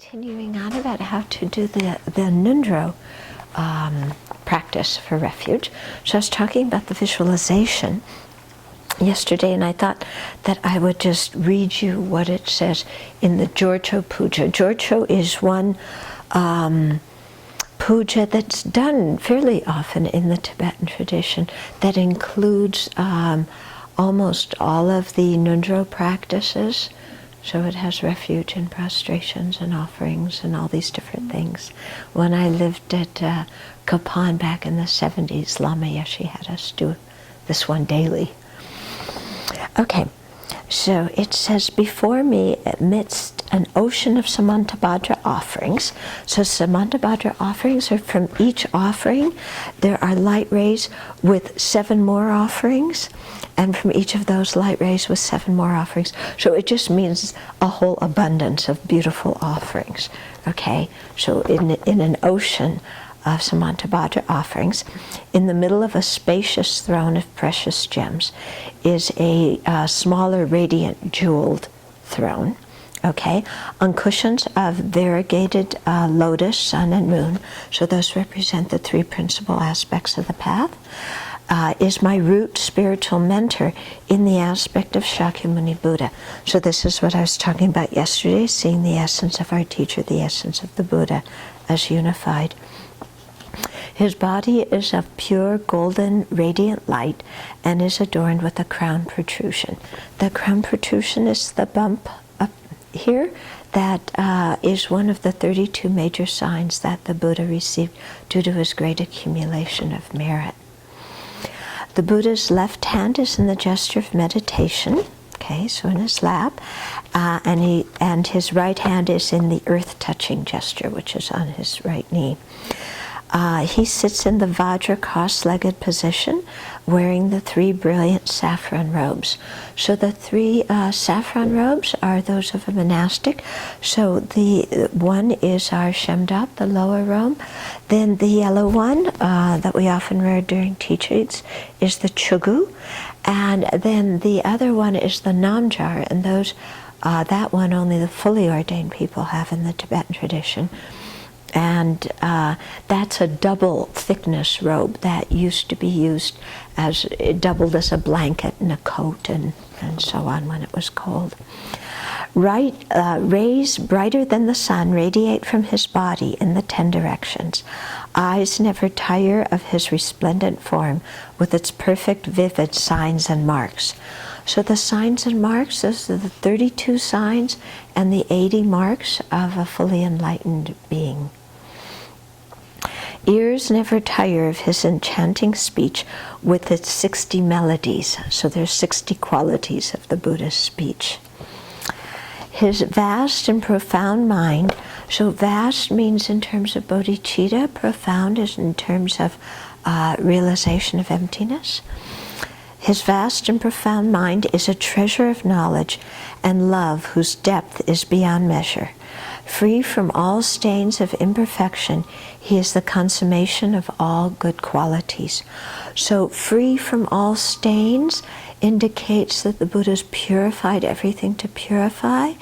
Continuing on about how to do the Ngondro practice for refuge. So I was talking about the visualization yesterday, and I thought that I would just read you what it says in the Ngondro puja. Ngondro is one puja that's done fairly often in the Tibetan tradition that includes almost all of the Ngondro practices. So it has refuge and prostrations and offerings and all these different things. When I lived at Kapan back in the 70s, Lama Yeshe had us do this one daily. Okay, so it says, before me amidst an ocean of Samantabhadra offerings. So Samantabhadra offerings are from each offering. There are light rays with 7 more offerings. And from each of those light rays with 7 more offerings. So it just means a whole abundance of beautiful offerings. Okay, so in an ocean of Samantabhadra offerings, in the middle of a spacious throne of precious gems is a smaller radiant jeweled throne. Okay, on cushions of variegated lotus, sun, and moon. So those represent the 3 principal aspects of the path. Is my root spiritual mentor in the aspect of Shakyamuni Buddha. So this is what I was talking about yesterday, seeing the essence of our teacher, the essence of the Buddha as unified. His body is of pure golden radiant light and is adorned with a crown protrusion. The crown protrusion is the bump up here that is one of the 32 major signs that the Buddha received due to his great accumulation of merit. The Buddha's left hand is in the gesture of meditation, okay, so in his lap, and his right hand is in the earth-touching gesture, which is on his right knee. He sits in the Vajra cross-legged position, wearing the 3 brilliant saffron robes. So the 3 saffron robes are those of a monastic. So the one is our Shemdap, the lower robe. Then the yellow one that we often wear during teachings is the Chogu. And then the other one is the Namjar, and those that one only the fully ordained people have in the Tibetan tradition. And that's a double thickness robe that used to be used as, it doubled as a blanket and a coat and so on when it was cold. Rays brighter than the sun radiate from his body in the 10 directions. Eyes never tire of his resplendent form with its perfect vivid signs and marks. So the signs and marks, those are the 32 signs and the 80 marks of a fully enlightened being. Ears never tire of his enchanting speech with its 60 melodies. So there's 60 qualities of the Buddha's speech. His vast and profound mind, so vast means in terms of bodhicitta, profound is in terms of realization of emptiness. His vast and profound mind is a treasure of knowledge and love whose depth is beyond measure. Free from all stains of imperfection, he is the consummation of all good qualities. So free from all stains indicates that the Buddha's purified everything to purify,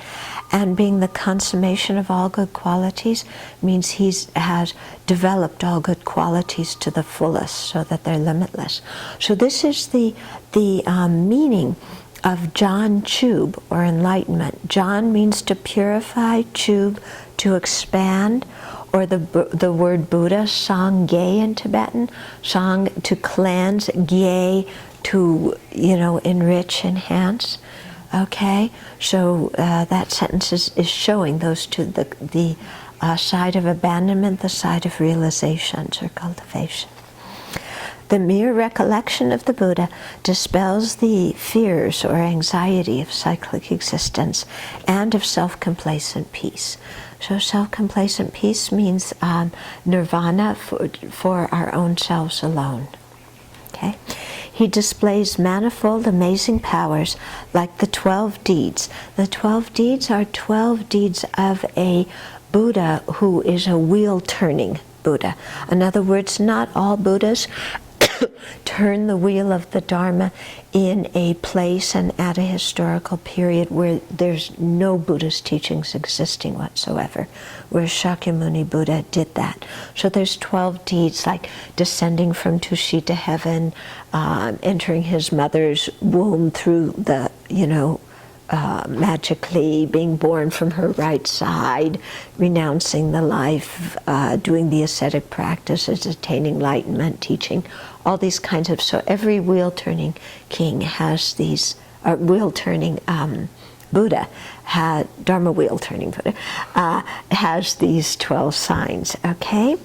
and being the consummation of all good qualities means he has developed all good qualities to the fullest so that they're limitless. So this is the meaning of Jan Chub, or enlightenment. Jan means to purify, Chub to expand, or the word Buddha, Sangye in Tibetan, Sang to cleanse, Gye to, enrich, enhance. Okay, so that sentence is showing those two, the side of abandonment, the side of realizations or cultivation. The mere recollection of the Buddha dispels the fears or anxiety of cyclic existence and of self-complacent peace. So self-complacent peace means nirvana for our own selves alone. Okay? He displays manifold amazing powers like the 12 deeds. The 12 deeds are 12 deeds of a Buddha who is a wheel-turning Buddha. In other words, not all Buddhas turn the wheel of the Dharma in a place and at a historical period where there's no Buddhist teachings existing whatsoever, where Shakyamuni Buddha did that. So there's 12 deeds, like descending from Tushita heaven, entering his mother's womb through the, magically being born from her right side, renouncing the life, doing the ascetic practices, attaining enlightenment, teaching, all these kinds of, so every wheel-turning king has these, wheel-turning Buddha, Dharma wheel-turning Buddha, has these 12 signs, okay?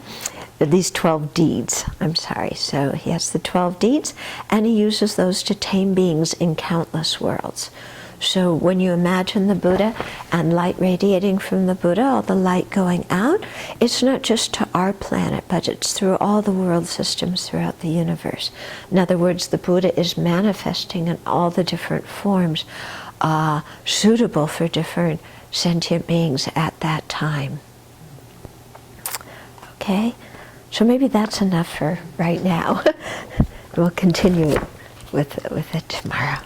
These 12 deeds, I'm sorry. So he has the 12 deeds, and he uses those to tame beings in countless worlds. So when you imagine the Buddha and light radiating from the Buddha, all the light going out, it's not just to our planet, but it's through all the world systems throughout the universe. In other words, the Buddha is manifesting in all the different forms suitable for different sentient beings at that time. Okay? So maybe that's enough for right now. We'll continue with it tomorrow.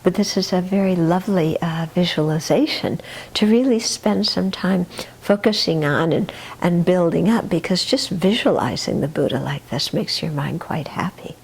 But this is a very lovely visualization to really spend some time focusing on and building up, because just visualizing the Buddha like this makes your mind quite happy.